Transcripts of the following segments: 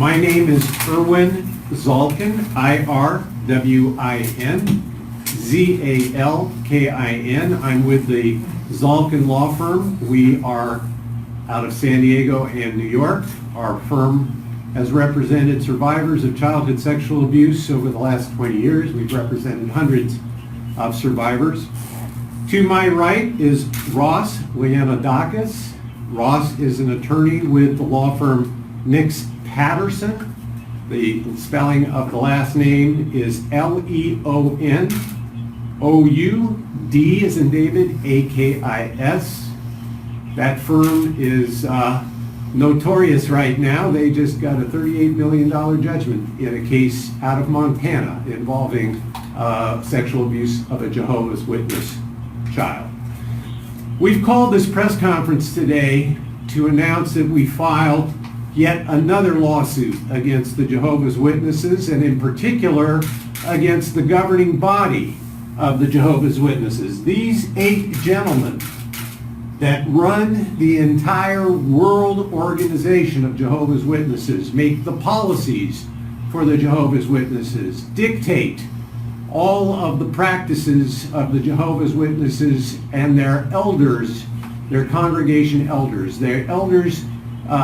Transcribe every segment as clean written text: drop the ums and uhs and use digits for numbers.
My name is Irwin Zalkin, I-R-W-I-N-Z-A-L-K-I-N. I'm with the Zalkin Law Firm. We are out of San Diego and New York. Our firm has represented survivors of childhood sexual abuse over the last 20 years. We've represented hundreds of survivors. To my right is Ross Leonidakis. Ross is an attorney with the law firm Nix Patterson. The spelling of the last name is Leon-O-U-D as in David, A-K-I-S. That firm is notorious right now. They just got a $38 million judgment in a case out of Montana involving sexual abuse of a Jehovah's Witness child. We've called this press conference today to announce that we filed yet another lawsuit against the Jehovah's Witnesses, and in particular against the governing body of the Jehovah's Witnesses. These 8 gentlemen that run the entire world organization of Jehovah's Witnesses, make the policies for the Jehovah's Witnesses, dictate all of the practices of the Jehovah's Witnesses and their elders, their congregation elders. Their elders,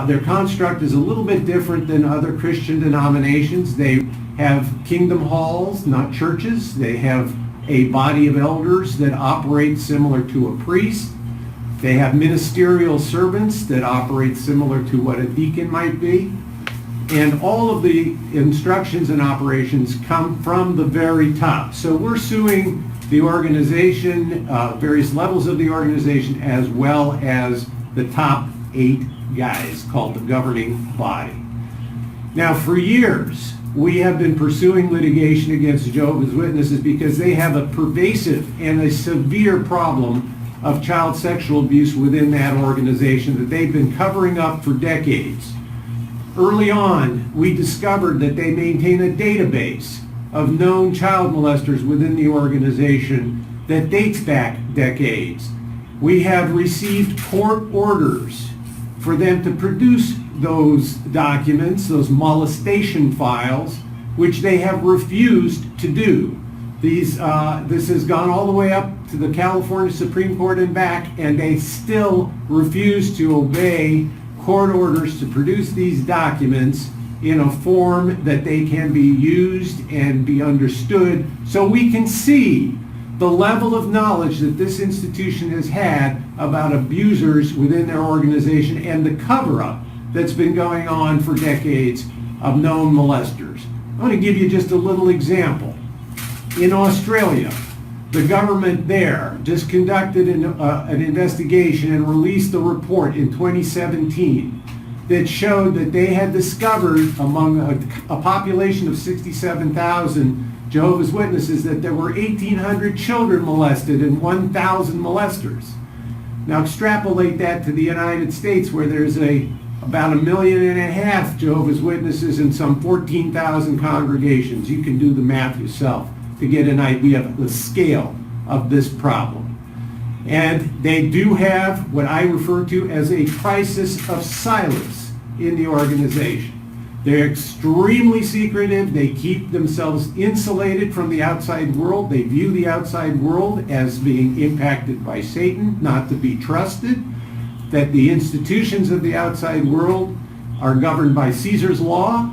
their construct is a little bit different than other Christian denominations. They have kingdom halls, not churches. They have a body of elders that operate similar to a priest. They have ministerial servants that operate similar to what a deacon might be. And all of the instructions and operations come from the very top. So we're suing the organization, various levels of the organization, as well as the top 8 guys called the governing body. Now, for years, we have been pursuing litigation against Jehovah's Witnesses because they have a pervasive and a severe problem of child sexual abuse within that organization that they've been covering up for decades. Early on, we discovered that they maintain a database of known child molesters within the organization that dates back decades. We have received court orders for them to produce those documents, those molestation files, which they have refused to do. This has gone all the way up to the California Supreme Court and back, and they still refuse to obey court orders to produce these documents in a form that they can be used and be understood, so we can see the level of knowledge that this institution has had about abusers within their organization and the cover-up that's been going on for decades of known molesters. I want to give you just a little example. In Australia, the government there just conducted an investigation and released a report in 2017 that showed that they had discovered among a population of 67,000 Jehovah's Witnesses that there were 1,800 children molested and 1,000 molesters. Now extrapolate that to the United States, where there's about 1.5 million Jehovah's Witnesses and some 14,000 congregations. You can do the math yourself to get an idea of the scale of this problem. And they do have what I refer to as a crisis of silence in the organization. They're extremely secretive. They keep themselves insulated from the outside world. They view the outside world as being impacted by Satan, not to be trusted, that the institutions of the outside world are governed by Caesar's law,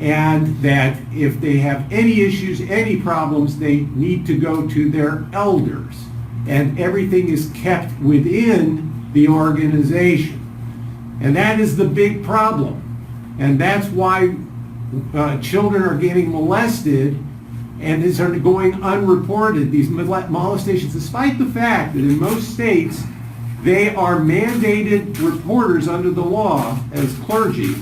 and that if they have any issues, any problems, they need to go to their elders. And everything is kept within the organization. And that is the big problem. And that's why children are getting molested and these are going unreported, these molestations, despite the fact that in most states they are mandated reporters under the law as clergy.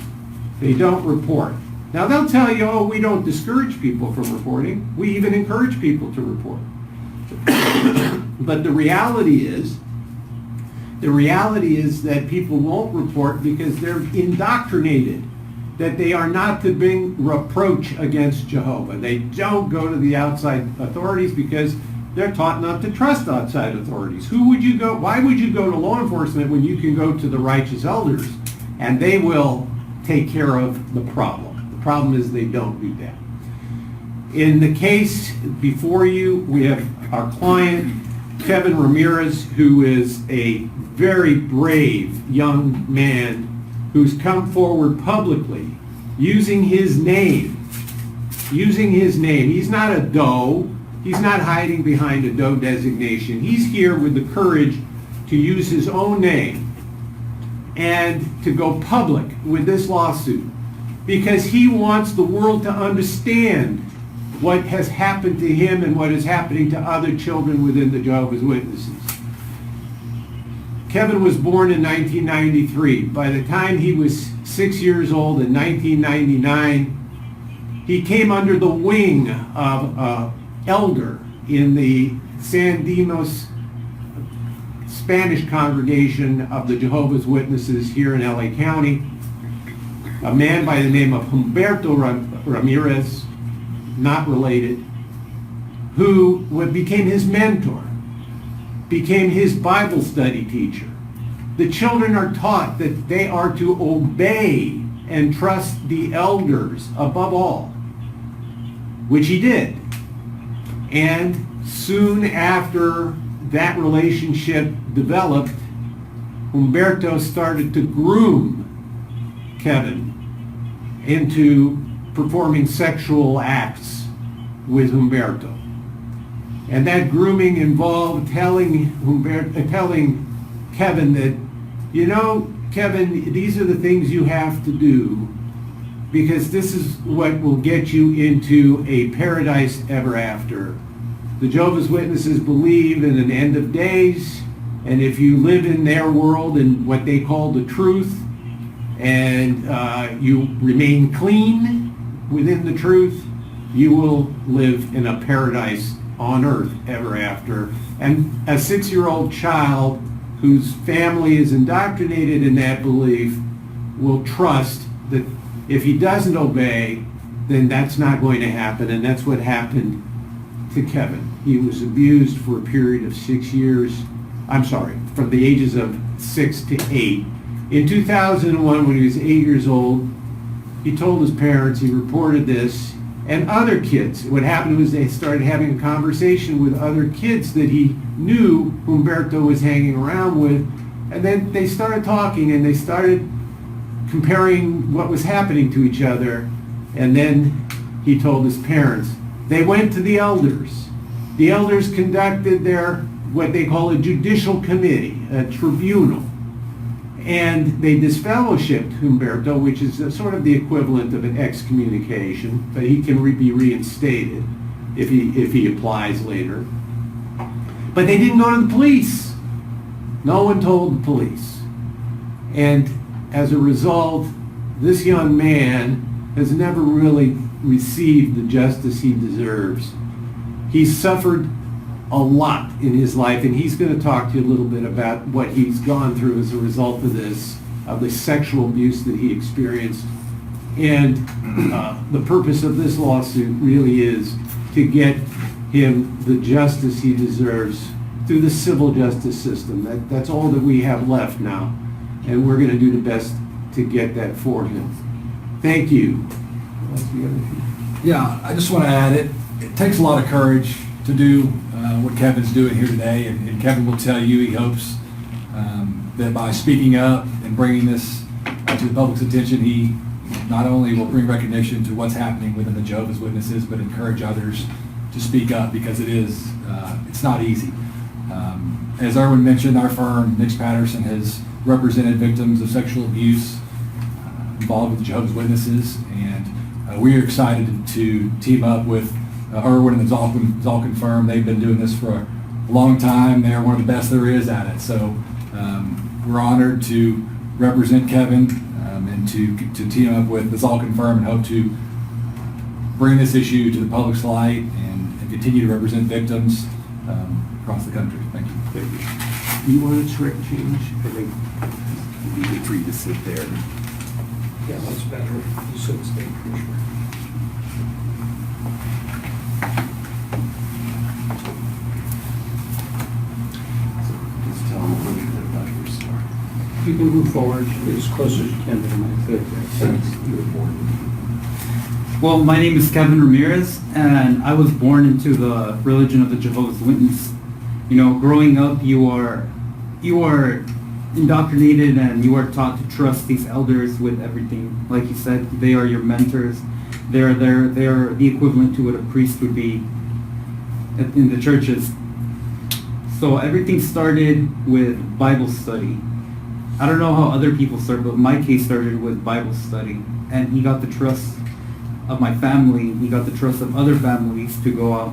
They don't report. Now they'll tell you, oh, we don't discourage people from reporting. We even encourage people to report. But the reality is that people won't report because they're indoctrinated that they are not to bring reproach against Jehovah. They don't go to the outside authorities because they're taught not to trust outside authorities. Who would you go? Why would you go to law enforcement when you can go to the righteous elders and they will take care of the problem? Problem is they don't do that. In the case before you, we have our client, Kevin Ramirez, who is a very brave young man who's come forward publicly using his name. He's not a DOE. He's not hiding behind a DOE designation. He's here with the courage to use his own name and to go public with this lawsuit because he wants the world to understand what has happened to him and what is happening to other children within the Jehovah's Witnesses. Kevin was born in 1993. By the time he was 6 years old in 1999, he came under the wing of an elder in the San Dimas Spanish congregation of the Jehovah's Witnesses here in LA County, a man by the name of Humberto Ramirez, not related, who became his mentor, became his Bible study teacher. The children are taught that they are to obey and trust the elders above all, which he did. And soon after that relationship developed, Humberto started to groom Kevin into performing sexual acts with Humberto. And that grooming involved telling Kevin that, you know, Kevin, these are the things you have to do because this is what will get you into a paradise ever after. The Jehovah's Witnesses believe in an end of days, and if you live in their world and what they call the truth, and you remain clean within the truth, you will live in a paradise on earth ever after. And a 6-year-old child whose family is indoctrinated in that belief will trust that if he doesn't obey, then that's not going to happen, and that's what happened to Kevin. He was abused for a period of 6 years, from the ages of 6 to 8. In 2001, when he was 8 years old, he told his parents, he reported this, and other kids. What happened was they started having a conversation with other kids that he knew Humberto was hanging around with, and then they started talking and they started comparing what was happening to each other, and then he told his parents. They went to the elders. The elders conducted what they call a judicial committee, a tribunal, and they disfellowshipped Humberto, which is sort of the equivalent of an excommunication, but he can be reinstated if he applies later. But they didn't go to the police. No one told the police. And as a result, this young man has never really received the justice he deserves. He's suffered a lot in his life, and he's going to talk to you a little bit about what he's gone through as a result of this, of the sexual abuse that he experienced. And the purpose of this lawsuit really is to get him the justice he deserves through the civil justice system. That's all that we have left now, and we're going to do the best to get that for him. Thank you. Yeah, I just want to add it takes a lot of courage to do what Kevin's doing here today, and Kevin will tell you he hopes that by speaking up and bringing this to the public's attention, he not only will bring recognition to what's happening within the Jehovah's Witnesses, but encourage others to speak up, because it's not easy. As Erwin mentioned, our firm, Nix Patterson, has represented victims of sexual abuse involved with the Jehovah's Witnesses, and we are excited to team up with Erwin and the Zalkin firm. They've been doing this for a long time. They're one of the best there is at it. So we're honored to represent Kevin and to team up with the Zalkin firm and hope to bring this issue to the public's light and continue to represent victims across the country. Thank you. Thank you. You want to change? I think it'd be good for you to sit there. Yeah, that's better. You should stay for sure. Just tell them a little bit about your story. You can move forward as close as you can to the mic. Thanks. You're important. Well, my name is Kevin Ramirez, and I was born into the religion of the Jehovah's Witness. You know, growing up, you are indoctrinated and you are taught to trust these elders with everything. Like you said, they are your mentors. They are the equivalent to what a priest would be in the churches. So everything started with Bible study. I don't know how other people started, but my case started with Bible study. And he got the trust of my family. He got the trust of other families to go out.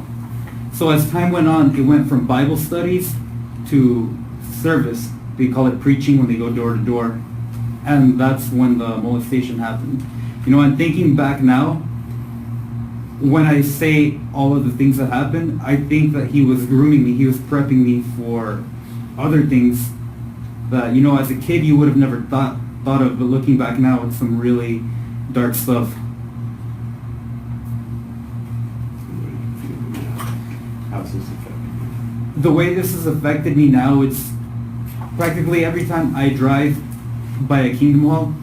So as time went on, it went from Bible studies to service. They call it preaching when they go door to door. And that's when the molestation happened. You know, and thinking back now, when I say all of the things that happened, I think that he was grooming me. He was prepping me for other things that, you know, as a kid you would have never thought of. But looking back now, it's some really dark stuff. How's this affecting The way this has affected me now, it's practically every time I drive by a Kingdom Hall,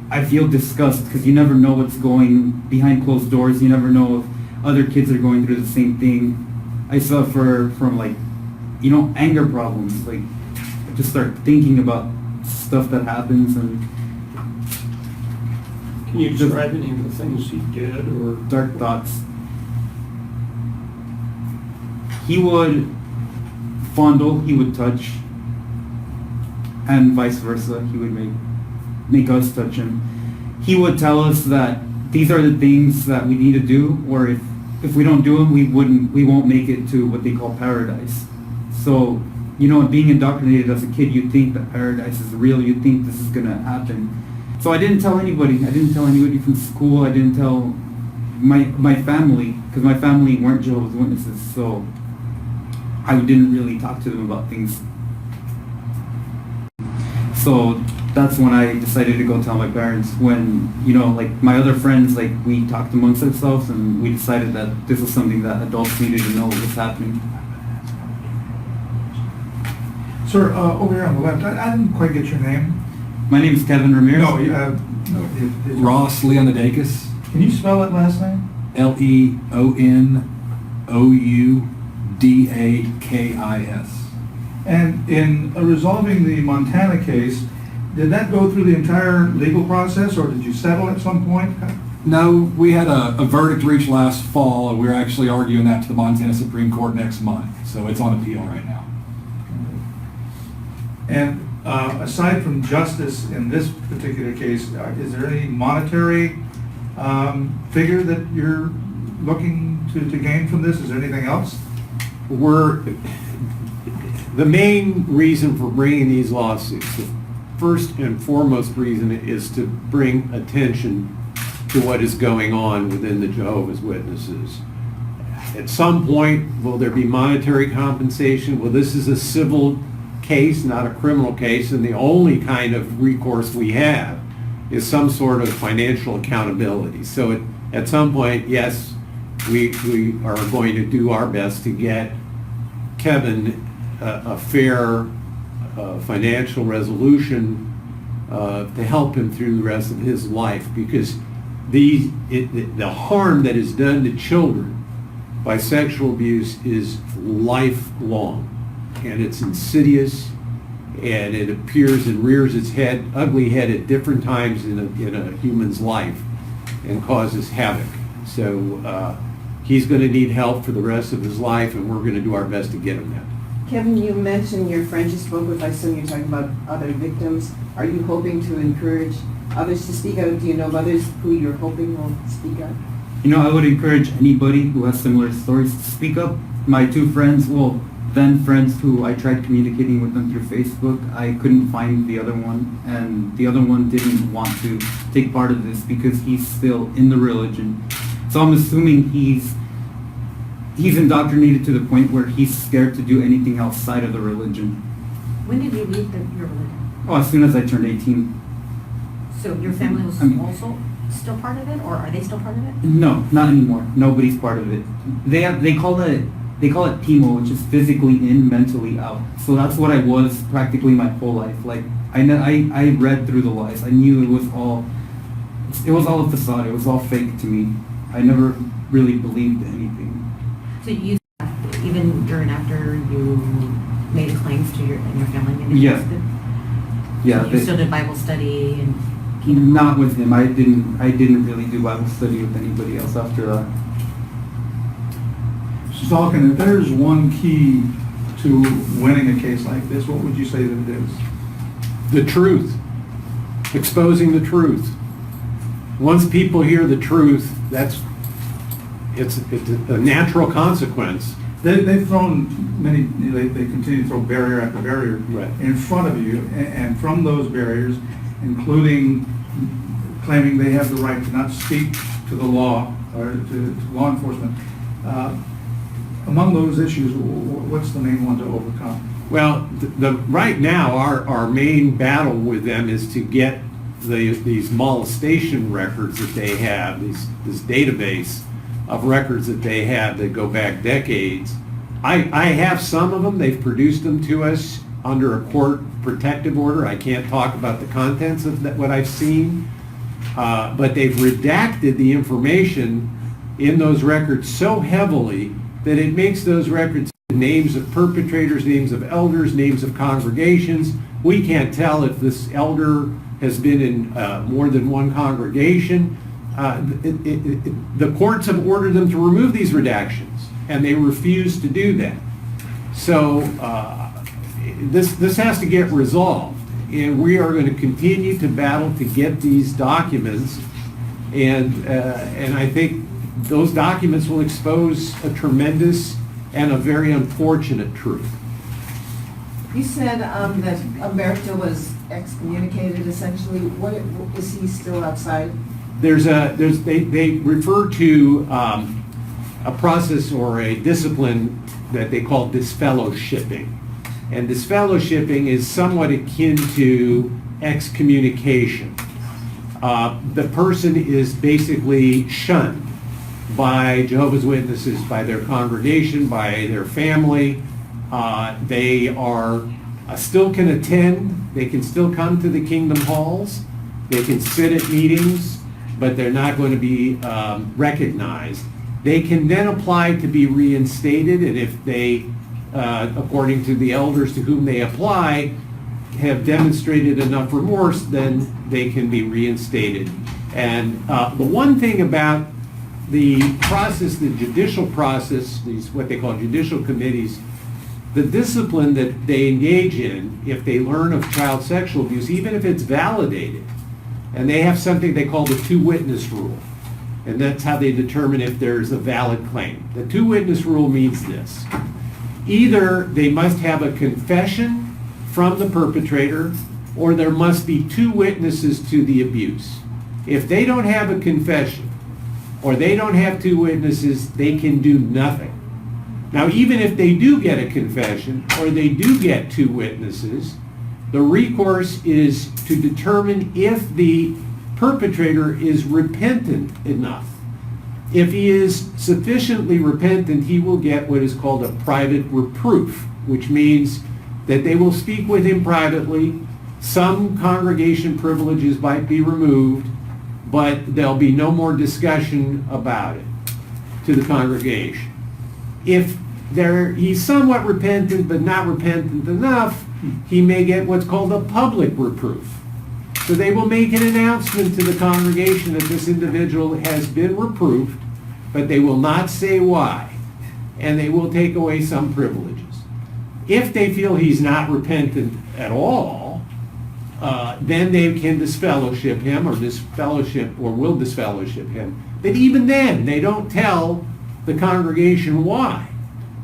I feel disgust because you never know what's going behind closed doors. You never know if other kids are going through the same thing. I suffer from, like, you know, anger problems. Like, I just start thinking about stuff that happens and Can you describe any of the things he did or? dark thoughts. He would fondle, he would touch, and vice versa. He would make us touch him. He would tell us that these are the things that we need to do, or if we don't do them, we won't make it to what they call paradise. So, you know, being indoctrinated as a kid, you think that paradise is real. You think this is gonna happen. So I didn't tell anybody. I didn't tell anybody from school. I didn't tell my family, because my family weren't Jehovah's Witnesses. So I didn't really talk to them about things. So that's when I decided to go tell my parents. When, you know, like my other friends, like we talked amongst ourselves and we decided that this was something that adults needed to know was happening. Sir, over here on the left, I didn't quite get your name. My name is Kevin Ramirez. No, Ross Leonidakis, Can you spell that last name? LeonouDakis. And in resolving the Montana case, did that go through the entire legal process, or did you settle at some point? No, we had a verdict reached last fall, and we're actually arguing that to the Montana Supreme Court next month. So it's on appeal right now. And aside from justice in this particular case, is there any monetary figure that you're looking to gain from this? Is there anything else? The main reason for bringing these lawsuits, the first and foremost reason is to bring attention to what is going on within the Jehovah's Witnesses. At some point, will there be monetary compensation? Well, this is a civil case, not a criminal case, and the only kind of recourse we have is some sort of financial accountability. So at some point, yes, we are going to do our best to get Kevin a fair financial resolution to help him through the rest of his life, because the harm that is done to children by sexual abuse is lifelong, and it's insidious, and it appears and rears its ugly head at different times in a human's life and causes havoc. So he's going to need help for the rest of his life, and we're going to do our best to get him that. Kevin, you mentioned your friends you spoke with. I assume you're talking about other victims. Are you hoping to encourage others to speak out? Do you know of others who you're hoping will speak out? You know, I would encourage anybody who has similar stories to speak up. My two friends, well, then friends who I tried communicating with them through Facebook, I couldn't find the other one, and the other one didn't want to take part of this because he's still in the religion. So I'm assuming he's indoctrinated to the point where he's scared to do anything outside of the religion. When did you leave your religion? Oh, as soon as I turned 18. So your family was I mean- also still part of it, or are they still part of it? No, not anymore. Nobody's part of it. They call it PIMO, which is physically in, mentally out. So that's what I was practically my whole life. Like I read through the lies. I knew it was all it was all a facade. It was all fake to me. I never really believed anything. So you, even during after you made claims to your, and your family made Yeah. claims? Yeah, So you still did Bible study and? not with him. I didn't really do Bible study with anybody else after that. Mr. Falcon, if there's one key to winning a case like this, what would you say that it is? The truth, exposing the truth. Once people hear the truth, it's a natural consequence. They've thrown many, they continue to throw barrier after barrier Right. in front of you, and from those barriers, including claiming they have the right to not speak to the law or to law enforcement. Among those issues, what's the main one to overcome? Well, right now, our main battle with them is to get these molestation records that they have, this database of records that they have that go back decades. I have some of them. They've produced them to us under a court protective order. I can't talk about the contents of what I've seen, but they've redacted the information in those records so heavily that it makes those records names of perpetrators, names of elders, names of congregations. We can't tell if this elder has been in more than one congregation. The courts have ordered them to remove these redactions, and they refuse to do that. So this has to get resolved, and we are going to continue to battle to get these documents, and I think those documents will expose a tremendous and a very unfortunate truth. You said that Umberto was excommunicated essentially. What, is he still outside? They refer to a process or a discipline that they call disfellowshipping. And disfellowshipping is somewhat akin to excommunication. The person is basically shunned by Jehovah's Witnesses, by their congregation, by their family. They are still can attend, they can still come to the kingdom halls, they can sit at meetings, but they're not going to be recognized. They can then apply to be reinstated, and if they, according to the elders to whom they apply, have demonstrated enough remorse, then they can be reinstated. And the one thing about the process, the judicial process, these what they call judicial committees, the discipline that they engage in, if they learn of child sexual abuse, even if it's validated, and they have something they call the two-witness rule, and that's how they determine if there's a valid claim. The two-witness rule means this: either they must have a confession from the perpetrator, or there must be two witnesses to the abuse. If they don't have a confession, or they don't have two witnesses, they can do nothing. Now, even if they do get a confession, or they do get two witnesses, the recourse is to determine if the perpetrator is repentant enough. If he is sufficiently repentant, he will get what is called a private reproof, which means that they will speak with him privately. Some congregation privileges might be removed, but there'll be no more discussion about it to the congregation. If he's somewhat repentant but not repentant enough, he may get what's called a public reproof. So they will make an announcement to the congregation that this individual has been reproved, but they will not say why, and they will take away some privileges. If they feel he's not repentant at all, then they can disfellowship him, or will disfellowship him. But even then, they don't tell the congregation why.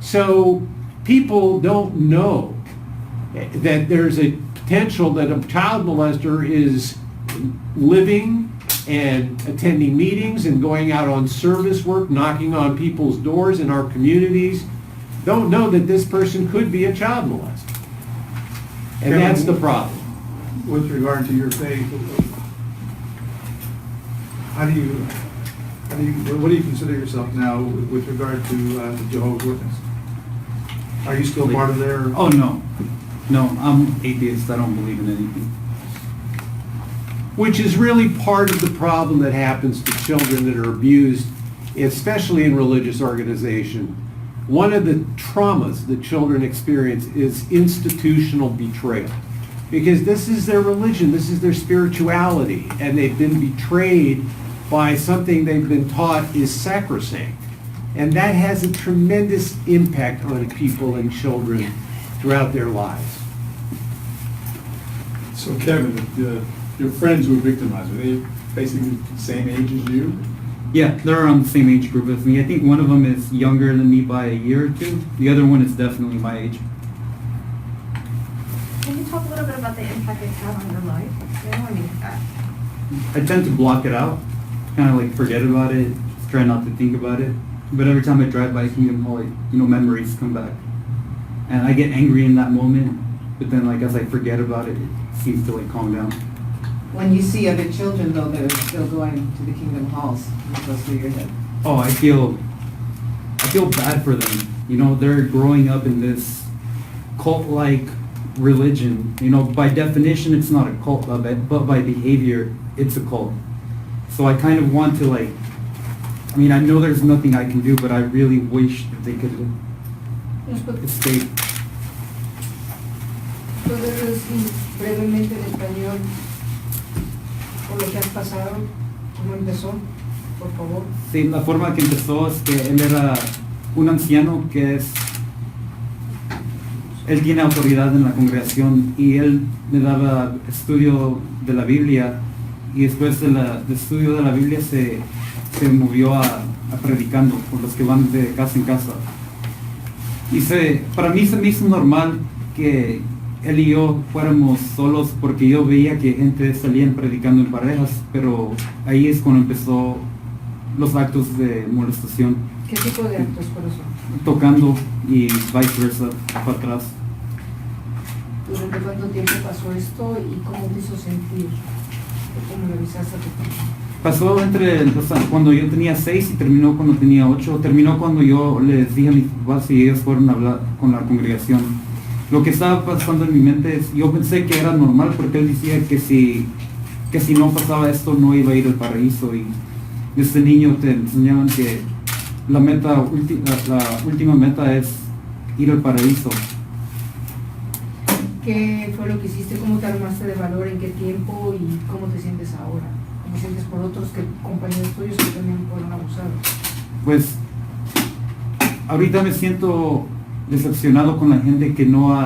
So people don't know that there's a potential that a child molester is living and attending meetings and going out on service work, knocking on people's doors in our communities. Don't know that this person could be a child molester. And that's the problem. With regard to your faith, what do you consider yourself now with regard to the Jehovah's Witness? Are you still part of their? Oh, no. No, I'm atheist. I don't believe in anything. which is really part of the problem that happens to children that are abused, especially in religious organization. One of the traumas that children experience is institutional betrayal. Because this is their religion, this is their spirituality, and they've been betrayed by something they've been taught is sacrosanct. And that has a tremendous impact on people and children throughout their lives. So Kevin, your friends who were victimized, were they basically the same age as you? Yeah, they're around the same age group as me. I think one of them is younger than me by a year or two. The other one is definitely my age. Can you talk a little bit about the impact it's had on your life? You know, I mean, I tend to block it out, kind of like forget about it, try not to think about it. But every time I drive by Kingdom Hall, memories come back. And I get angry in that moment, but then like as I forget about it, it seems to like calm down. When you see other children, though, that are still going to the Kingdom Halls, what goes through your head? Oh, I feel bad for them. They're growing up in this cult-like religion. By definition, it's not a cult, but by behavior, it's a cult. So I kind of want to I know there's nothing I can do, but I really wish that they could escape. ¿Puedes decir brevemente en español por lo que has pasado? ¿Cómo empezó? Por favor. Sí, la forma que empezó es que él era un anciano él tiene autoridad en la congregación y él me daba estudio de la Biblia y después del estudio de la Biblia se movió a predicando por los que van de casa en casa. Y para mí se me hizo normal que él y yo fuéramos solos porque yo veía que gente salían predicando en parejas, pero ahí es cuando empezó los actos de molestación, ¿Qué tipo de actos, corazón? tocando y viceversa, para atrás. ¿Durante cuánto tiempo pasó esto y cómo te hizo sentir? ¿Cómo le avisaste a tu familia? Pasó cuando yo tenía 6 y terminó cuando tenía 8. Terminó cuando yo les dije a mis papás y ellos fueron a hablar con la congregación. Lo que estaba pasando en mi mente es, yo pensé que era normal porque él decía que si no pasaba esto no iba a ir al paraíso, y desde niño te enseñaban que la última meta es ir al paraíso. ¿Qué fue lo que hiciste? ¿Cómo te armaste de valor? ¿En qué tiempo? ¿Y cómo te sientes ahora? ¿Cómo sientes por otros compañeros tuyos que también fueron abusados? Pues ahorita me siento decepcionado con la gente que no ha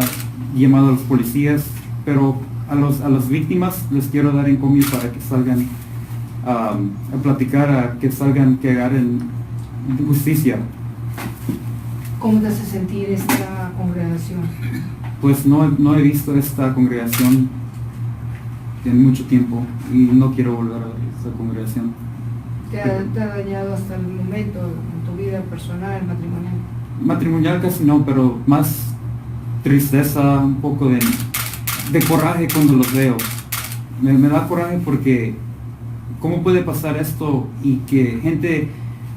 llamado a los policías, pero a las víctimas les quiero dar encomio para que salgan a platicar, que hagan justicia. ¿Cómo te hace sentir esta congregación? Pues no he visto esta congregación en mucho tiempo y no quiero volver a ver esta congregación. ¿Te ha dañado hasta el momento en tu vida personal, matrimonial? Matrimonial casi no, pero más tristeza, un poco de coraje cuando los veo. Me da coraje porque ¿cómo puede pasar esto? Y que gente,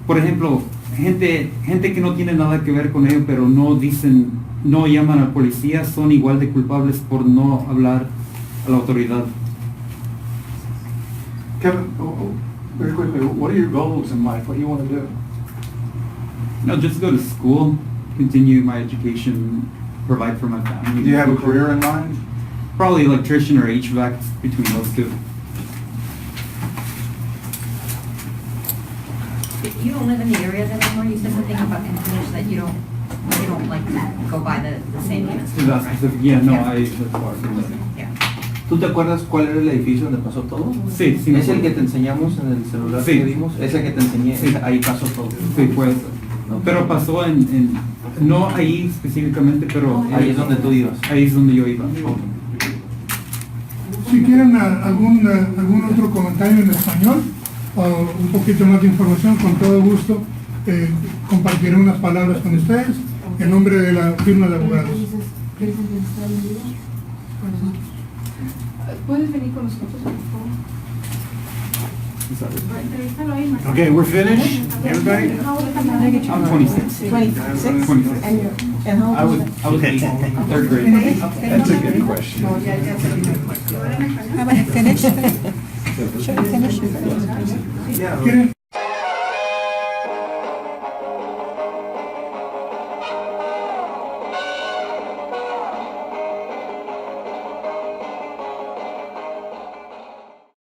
por ejemplo, gente que no tiene nada que ver con ello, pero no llaman a la policía, son igual de culpables por no hablar a la autoridad. Kevin, very quickly, what are your goals in life? What do you want to do? No, just go to school, continue my education, provide for my family. Do you have a career in mind? Probably electrician or HVAC, between those two. You don't live in the area anymore. You said something about Conference that you don't like to go by the same units. Yeah, no, Yeah. Yeah. ¿Tú te acuerdas cuál era el edificio donde pasó todo? Sí, sí. ¿Es el que te enseñamos en el celular Sí. que vimos? ¿Es el que te enseñé? Sí. Ahí pasó todo. Sí, pues. Pero pasó no ahí específicamente, pero Ahí es donde tú ibas. Ahí es donde yo iba. Si quieren algún otro comentario en español o un poquito más de información, con todo gusto compartiré unas palabras con ustedes en nombre de la firma de abogados. ¿Puedes venir con nosotros, por favor? Entrevístalo ahí, Marcelo. Okay, we're finished, everybody? I'm 26. 26? 26. And how I old was is third grade. That's a good question. No, ya terminé. How about I finish? ¿Quieren?